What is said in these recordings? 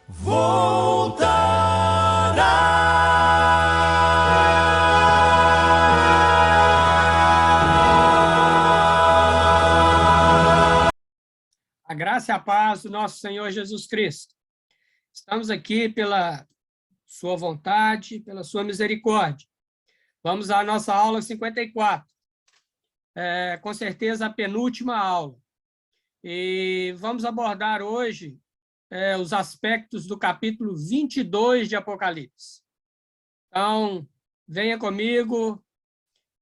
A graça e a paz do nosso Senhor Jesus Cristo. Estamos aqui pela sua vontade, pela sua misericórdia. Vamos à nossa aula 54. Com certeza a penúltima aula. E vamos abordar hoje os aspectos do capítulo 22 de Apocalipse. Então, venha comigo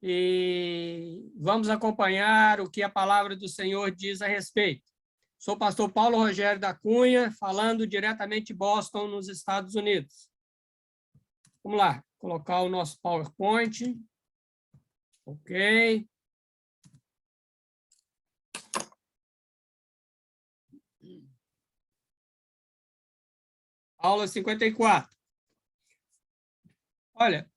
e vamos acompanhar o que a palavra do Senhor diz a respeito. Sou o pastor Paulo Rogério da Cunha, falando diretamente de Boston, nos Estados Unidos. Vamos lá, colocar o nosso PowerPoint. Ok. Aula 54. Olha,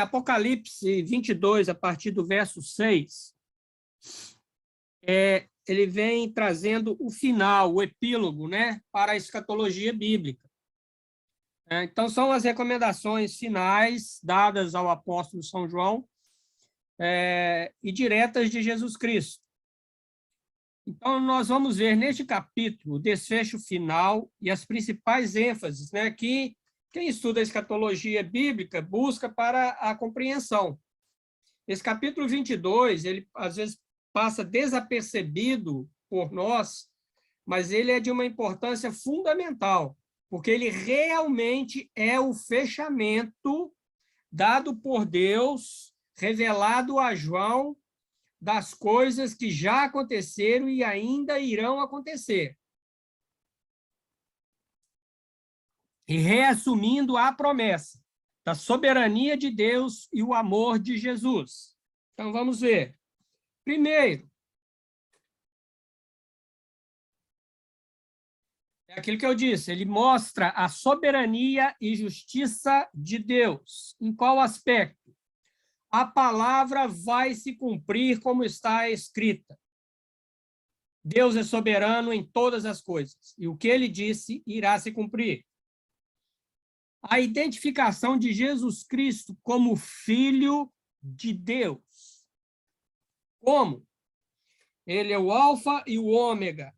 Apocalipse 22, a partir do verso 6, ele vem trazendo o final, o epílogo, né, para a escatologia bíblica. Então, são as recomendações finais dadas ao apóstolo São João e diretas de Jesus Cristo. Então, nós vamos ver neste capítulo o desfecho final e as principais ênfases, né, que quem estuda a escatologia bíblica busca para a compreensão. Esse capítulo 22, ele às vezes passa desapercebido por nós, mas ele é de uma importância fundamental, porque ele realmente é o fechamento dado por Deus, revelado a João, das coisas que já aconteceram e ainda irão acontecer. E reassumindo a promessa da soberania de Deus e o amor de Jesus. Então, vamos ver. Primeiro, é aquilo que eu disse, ele mostra a soberania e justiça de Deus. Em qual aspecto? A palavra vai se cumprir como está escrita. Deus é soberano em todas as coisas, e o que ele disse irá se cumprir. A identificação de Jesus Cristo como Filho de Deus. Como? Ele é o Alfa e o Ômega,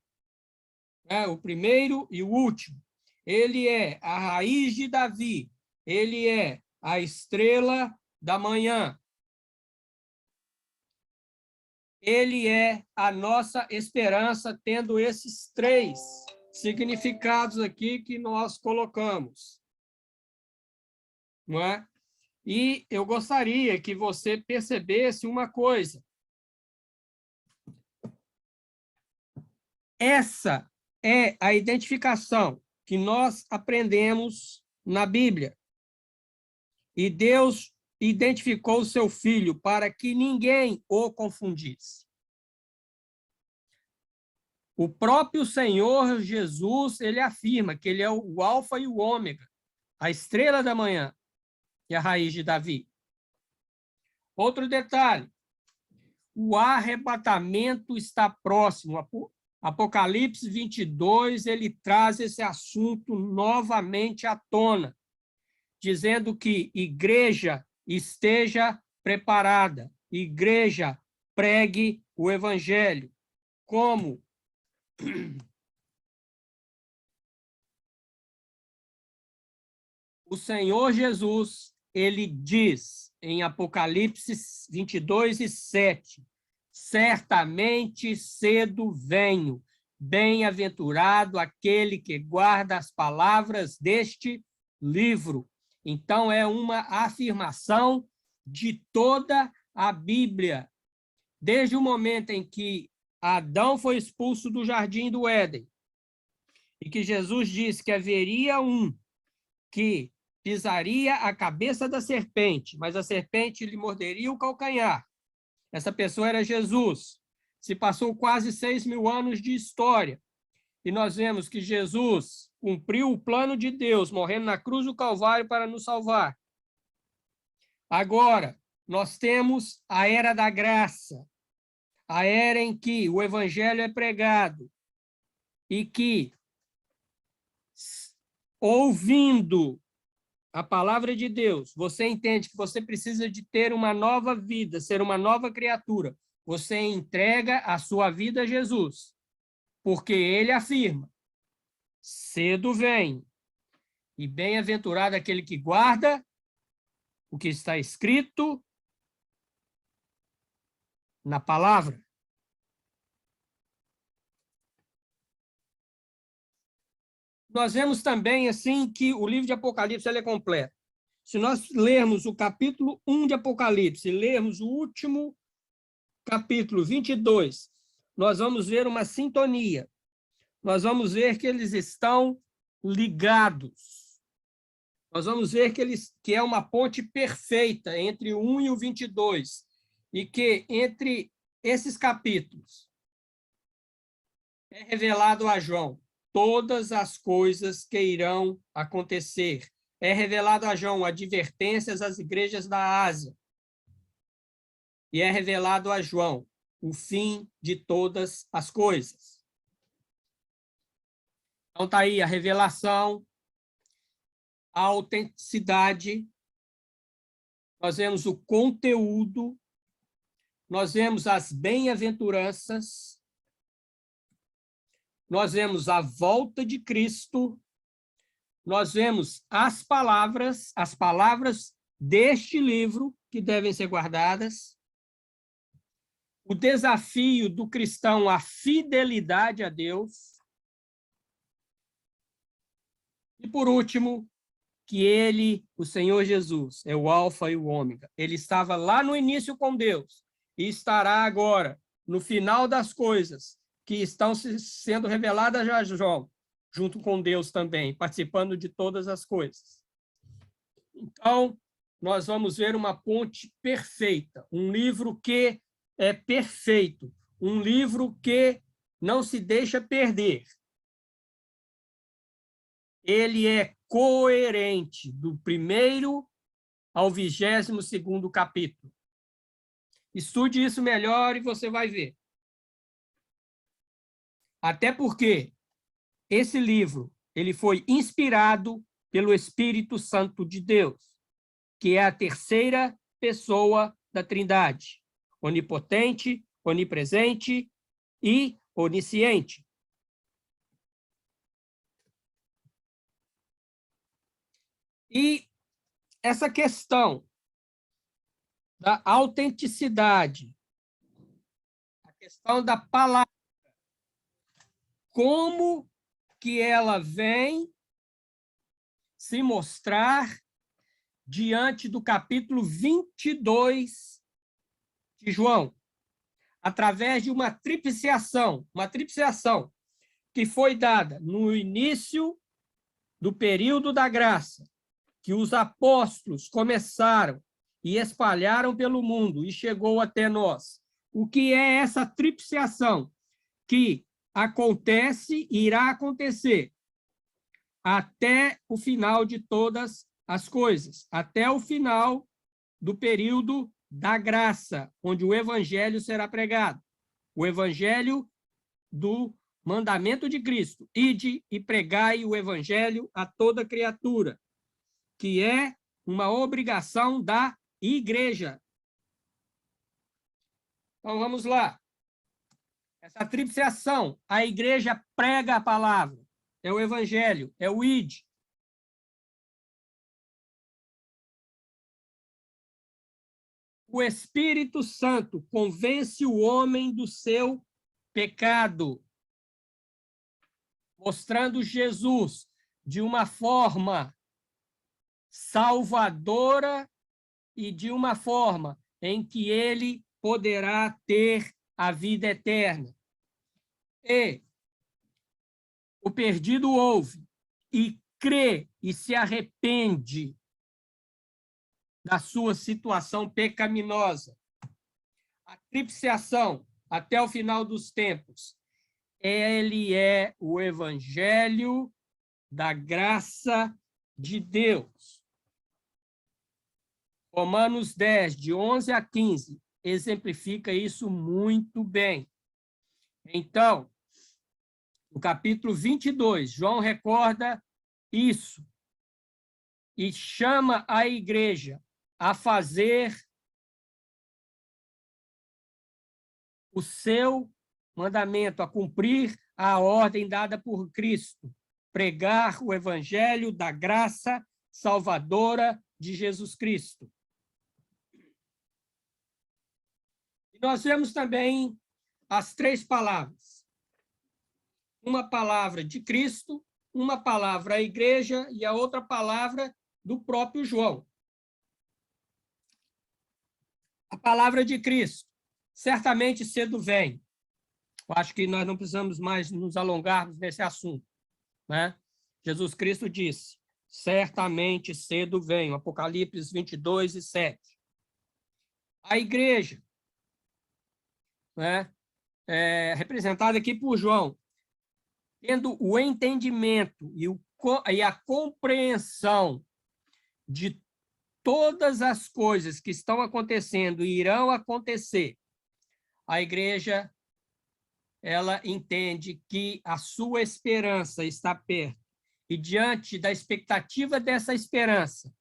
o primeiro e o último. Ele é a raiz de Davi, ele é a estrela da manhã. Ele é a nossa esperança, tendo esses três significados aqui que nós colocamos. Não é? E eu gostaria que você percebesse uma coisa. Essa é a identificação que nós aprendemos na Bíblia. E Deus identificou o seu Filho para que ninguém o confundisse. O próprio Senhor Jesus, ele afirma que ele é o Alfa e o Ômega, a estrela da manhã e a raiz de Davi. Outro detalhe, o arrebatamento está próximo. Apocalipse 22, ele traz esse assunto novamente à tona, dizendo que igreja esteja preparada, igreja pregue o evangelho. Como? O Senhor Jesus, ele diz em Apocalipse 22 e 7, certamente cedo venho, bem-aventurado aquele que guarda as palavras deste livro. Então, é uma afirmação de toda a Bíblia. Desde o momento em que Adão foi expulso do jardim do Éden, e que Jesus disse que haveria um que pisaria a cabeça da serpente, mas a serpente lhe morderia o calcanhar. Essa pessoa era Jesus. Se passou quase 6.000 anos de história. E nós vemos que Jesus cumpriu o plano de Deus, morrendo na cruz do Calvário para nos salvar. Agora, nós temos a era da graça, a era em que o evangelho é pregado e que ouvindo a palavra de Deus, você entende que você precisa de ter uma nova vida, ser uma nova criatura, você entrega a sua vida a Jesus, porque ele afirma: cedo vem, e bem-aventurado aquele que guarda o que está escrito na palavra. Nós vemos também assim que o livro de Apocalipse ele é completo. Se nós lermos o capítulo 1 de Apocalipse, lermos o último capítulo 22, nós vamos ver uma sintonia. Nós vamos ver que eles estão ligados. Nós vamos ver que é uma ponte perfeita entre o 1 e o 22, e que entre esses capítulos é revelado a João todas as coisas que irão acontecer. É revelado a João advertências às igrejas da Ásia. E é revelado a João o fim de todas as coisas. Então está aí a revelação, a autenticidade, nós vemos o conteúdo, nós vemos as bem-aventuranças, nós vemos a volta de Cristo, nós vemos as palavras deste livro que devem ser guardadas, o desafio do cristão à fidelidade a Deus, e, por último, que ele, o Senhor Jesus, é o alfa e o ômega. Ele estava lá no início com Deus e estará agora, no final das coisas, que estão sendo reveladas a João, junto com Deus também, participando de todas as coisas. Então, nós vamos ver uma ponte perfeita, um livro que é perfeito, um livro que não se deixa perder. Ele é coerente do 1º ao 22º capítulo. Estude isso melhor e você vai ver. Até porque esse livro ele foi inspirado pelo Espírito Santo de Deus, que é a 3ª pessoa da Trindade, onipotente, onipresente e onisciente. E essa questão da autenticidade, a questão da palavra, como que ela vem se mostrar diante do capítulo 22 de João, através de uma tripsiação que foi dada no início do período da graça, que os apóstolos começaram e espalharam pelo mundo e chegou até nós. O que é essa tripsiação? Que acontece e irá acontecer até o final de todas as coisas, até o final do período da graça, onde o evangelho será pregado. O evangelho do mandamento de Cristo. Ide e pregai o evangelho a toda criatura, que é uma obrigação da igreja. Então, vamos lá. Essa tripsiação, a igreja prega a palavra, é o evangelho, é o ide. O Espírito Santo convence o homem do seu pecado, mostrando Jesus de uma forma salvadora e de uma forma em que ele poderá ter a vida eterna. E o perdido ouve e crê e se arrepende da sua situação pecaminosa. A tripsiação até o final dos tempos, ele é o evangelho da graça de Deus. Romanos 10, de 11 a 15, exemplifica isso muito bem. Então, no capítulo 22, João recorda isso e chama a igreja a fazer o seu mandamento, a cumprir a ordem dada por Cristo, pregar o evangelho da graça salvadora de Jesus Cristo. E nós vemos também as 3 palavras. Uma palavra de Cristo, uma palavra à igreja e a outra palavra do próprio João. A palavra de Cristo, certamente cedo vem. Eu acho que nós não precisamos mais nos alongarmos nesse assunto, né? Jesus Cristo disse, certamente cedo vem, Apocalipse 22:7. A igreja, né, representada aqui por João, tendo o entendimento e a compreensão de todas as coisas que estão acontecendo e irão acontecer, a igreja, ela entende que a sua esperança está perto. E diante da expectativa dessa esperança,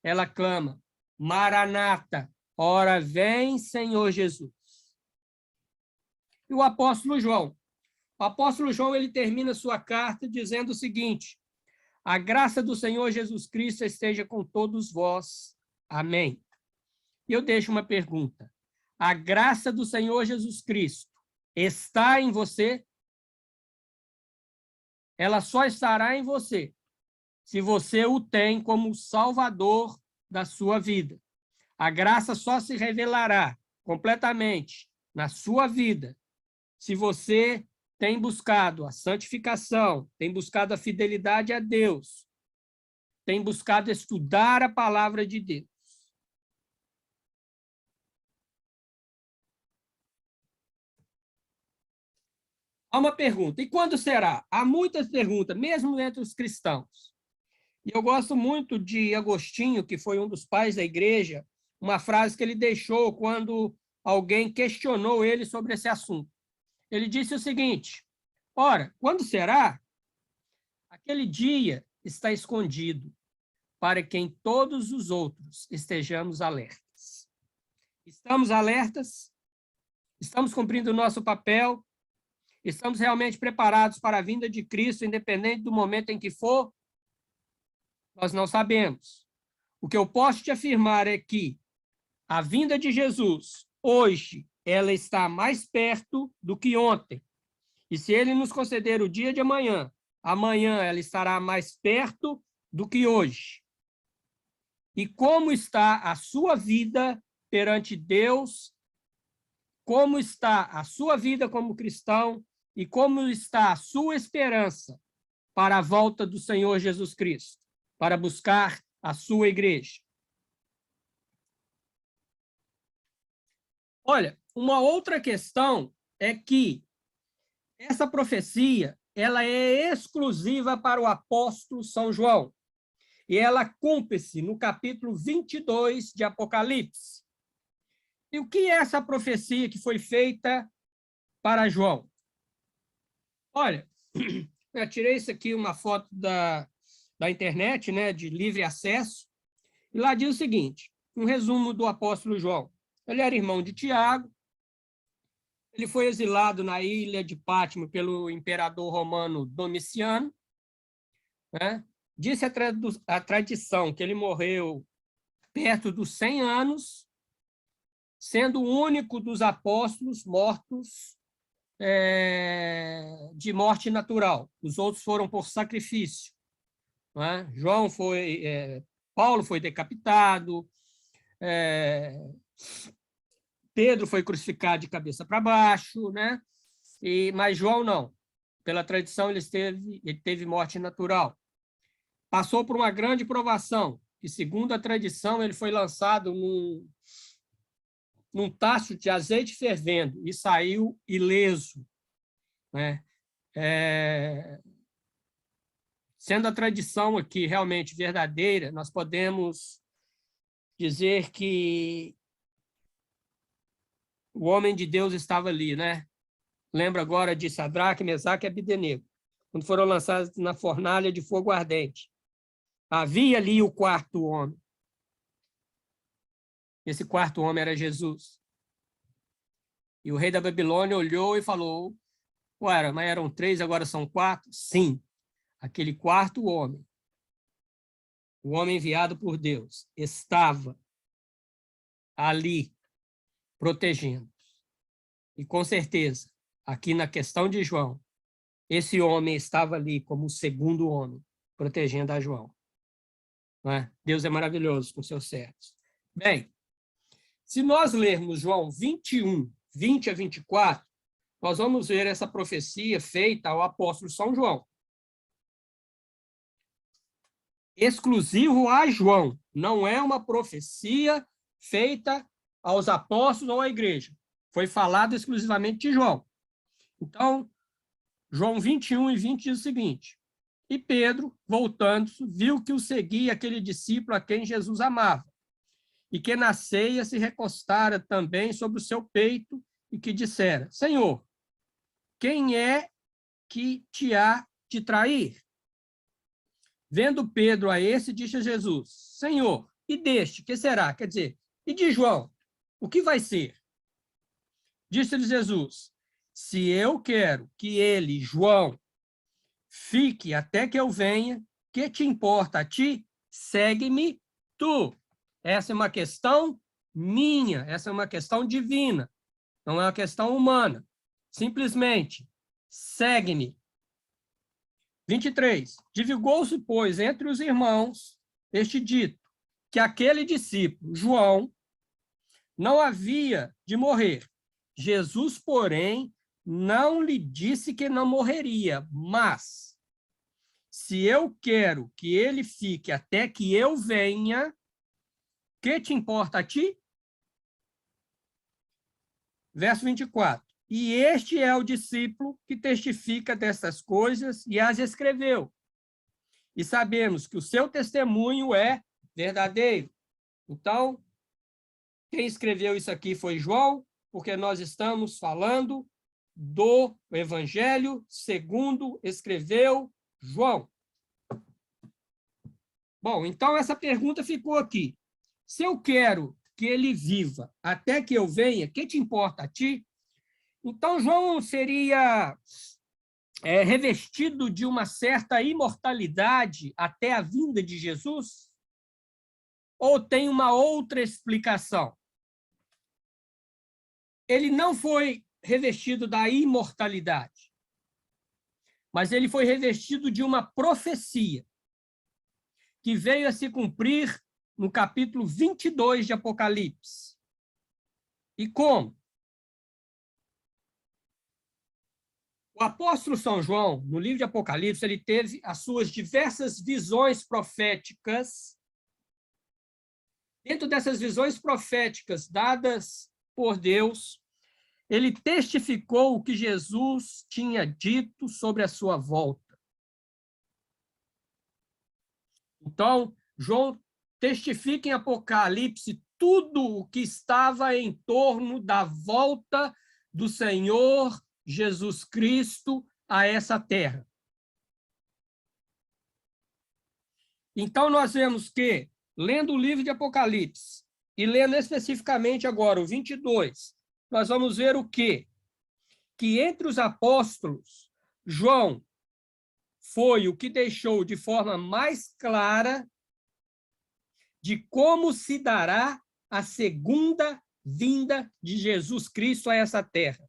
ela clama, Maranata, ora vem, Senhor Jesus. E o apóstolo João? O apóstolo João, ele termina sua carta dizendo o seguinte, a graça do Senhor Jesus Cristo esteja com todos vós. Amém. E eu deixo uma pergunta. A graça do Senhor Jesus Cristo está em você? Ela só estará em você se você o tem como Salvador da sua vida. A graça só se revelará completamente na sua vida se você tem buscado a santificação, tem buscado a fidelidade a Deus, tem buscado estudar a palavra de Deus. Há uma pergunta, e quando será? Há muitas perguntas, mesmo entre os cristãos. E eu gosto muito de Agostinho, que foi um dos pais da igreja, uma frase que ele deixou quando alguém questionou ele sobre esse assunto. Ele disse o seguinte, ora, quando será? Aquele dia está escondido, para que em todos os outros estejamos alertas. Estamos alertas? Estamos cumprindo o nosso papel? Estamos realmente preparados para a vinda de Cristo, independente do momento em que for? Nós não sabemos. O que eu posso te afirmar é que a vinda de Jesus, hoje, ela está mais perto do que ontem. E se ele nos conceder o dia de amanhã, amanhã ela estará mais perto do que hoje. E como está a sua vida perante Deus? Como está a sua vida como cristão? E como está a sua esperança para a volta do Senhor Jesus Cristo, para buscar a sua igreja? Olha, uma outra questão é que essa profecia, ela é exclusiva para o apóstolo São João, e ela cumpre-se no capítulo 22 de Apocalipse. E o que é essa profecia que foi feita para João? Olha, eu tirei isso aqui, uma foto da internet, né, de livre acesso, e lá diz o seguinte, um resumo do apóstolo João. Ele era irmão de Tiago, ele foi exilado na ilha de Pátimo pelo imperador romano Domiciano, né? Disse a tradição que ele morreu perto dos 100 anos, sendo o único dos apóstolos mortos de morte natural. Os outros foram por sacrifício. Né? Paulo foi decapitado, Pedro foi crucificado de cabeça para baixo, né? Mas João não. Pela tradição, ele teve morte natural. Passou por uma grande provação, e segundo a tradição, ele foi lançado num tacho de azeite fervendo e saiu ileso, né? Sendo a tradição aqui realmente verdadeira, nós podemos dizer que o homem de Deus estava ali, né? Lembra agora de Sadraque, Mesaque e Abdenego. quando foram lançados na fornalha de fogo ardente. Havia ali o quarto homem. Esse quarto homem era Jesus. E o rei da Babilônia olhou e falou, ué, mas eram 3, agora são 4? Sim, aquele quarto homem, o homem enviado por Deus, estava ali protegendo. E com certeza, aqui na questão de João, esse homem estava ali como o segundo homem, protegendo a João. Não é? Deus é maravilhoso com seus servos. Bem, se nós lermos João 21, 20 a 24, nós vamos ver essa profecia feita ao apóstolo São João. Exclusivo a João, não é uma profecia feita aos apóstolos ou à igreja. Foi falado exclusivamente de João. Então, João 21 e 20 diz o seguinte, e Pedro, voltando-se, viu que o seguia aquele discípulo a quem Jesus amava, e que na ceia se recostara também sobre o seu peito, e que dissera, Senhor, quem é que te há de trair? Vendo Pedro a esse, disse a Jesus, Senhor, e deste, que será? Quer dizer, e de João, o que vai ser? Disse-lhe Jesus, se eu quero que ele, João, fique até que eu venha, que te importa a ti? Segue-me tu. Essa é uma questão minha, essa é uma questão divina, não é uma questão humana. Simplesmente, segue-me. 23. Divulgou-se, pois, entre os irmãos este dito, que aquele discípulo, João, não havia de morrer. Jesus, porém, não lhe disse que não morreria, mas se eu quero que ele fique até que eu venha, que te importa a ti? Verso 24. E este é o discípulo que testifica dessas coisas e as escreveu. E sabemos que o seu testemunho é verdadeiro. Então, quem escreveu isso aqui foi João, porque nós estamos falando do Evangelho segundo escreveu João. Bom, então essa pergunta ficou aqui. Se eu quero que ele viva até que eu venha, que te importa a ti? Então, João seria revestido de uma certa imortalidade até a vinda de Jesus? Ou tem uma outra explicação? Ele não foi revestido da imortalidade, mas ele foi revestido de uma profecia que veio a se cumprir no capítulo 22 de Apocalipse. E como? O apóstolo São João, no livro de Apocalipse, ele teve as suas diversas visões proféticas. Dentro dessas visões proféticas dadas por Deus, ele testificou o que Jesus tinha dito sobre a sua volta. Então, João testifica em Apocalipse tudo o que estava em torno da volta do Senhor Jesus Cristo a essa terra. Então, nós vemos que, lendo o livro de Apocalipse, e lendo especificamente agora o 22, nós vamos ver o quê? Que entre os apóstolos, João foi o que deixou de forma mais clara de como se dará a segunda vinda de Jesus Cristo a essa terra.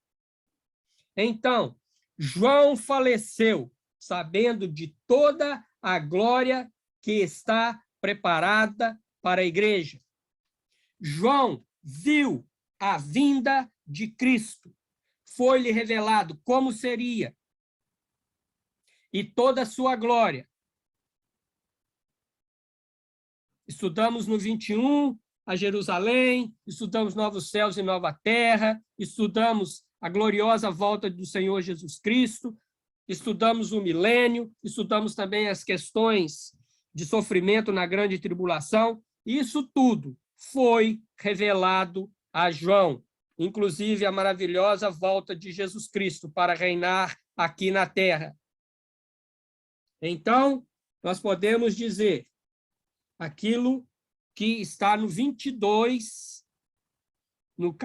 Então, João faleceu, sabendo de toda a glória que está preparada para a igreja. João viu a vinda de Cristo. Foi-lhe revelado como seria e toda a sua glória. Estudamos no 21 a Jerusalém, estudamos novos céus e nova terra, estudamos a gloriosa volta do Senhor Jesus Cristo, estudamos o milênio, estudamos também as questões de sofrimento na grande tribulação. Isso tudo foi revelado a João, inclusive a maravilhosa volta de Jesus Cristo para reinar aqui na terra. Então, nós podemos dizer aquilo que está no 22, no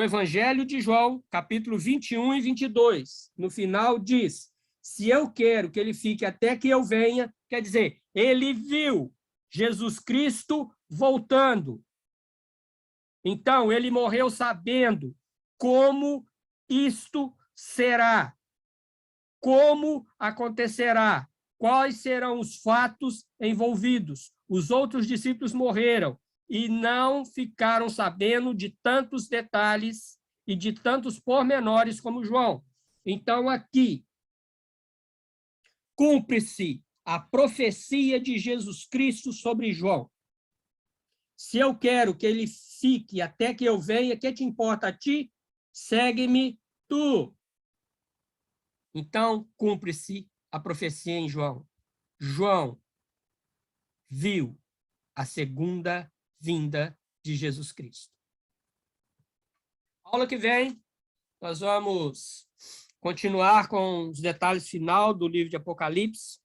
Evangelho de João, capítulo 21 e 22. No final diz: se eu quero que ele fique até que eu venha, quer dizer, ele viu Jesus Cristo voltando. Então, ele morreu sabendo como isto será, como acontecerá, quais serão os fatos envolvidos. Os outros discípulos morreram e não ficaram sabendo de tantos detalhes e de tantos pormenores como João. Então, aqui, cumpre-se a profecia de Jesus Cristo sobre João. Se eu quero que ele fique até que eu venha, o que te importa a ti? Segue-me tu. Então, cumpre-se a profecia em João. João viu a segunda vinda de Jesus Cristo. Aula que vem, nós vamos continuar com os detalhes final do livro de Apocalipse,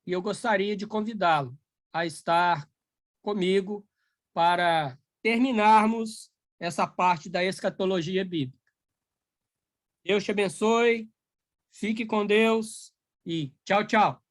e eu gostaria de convidá-lo a estar comigo para terminarmos essa parte da escatologia bíblica. Deus te abençoe, fique com Deus e tchau, tchau.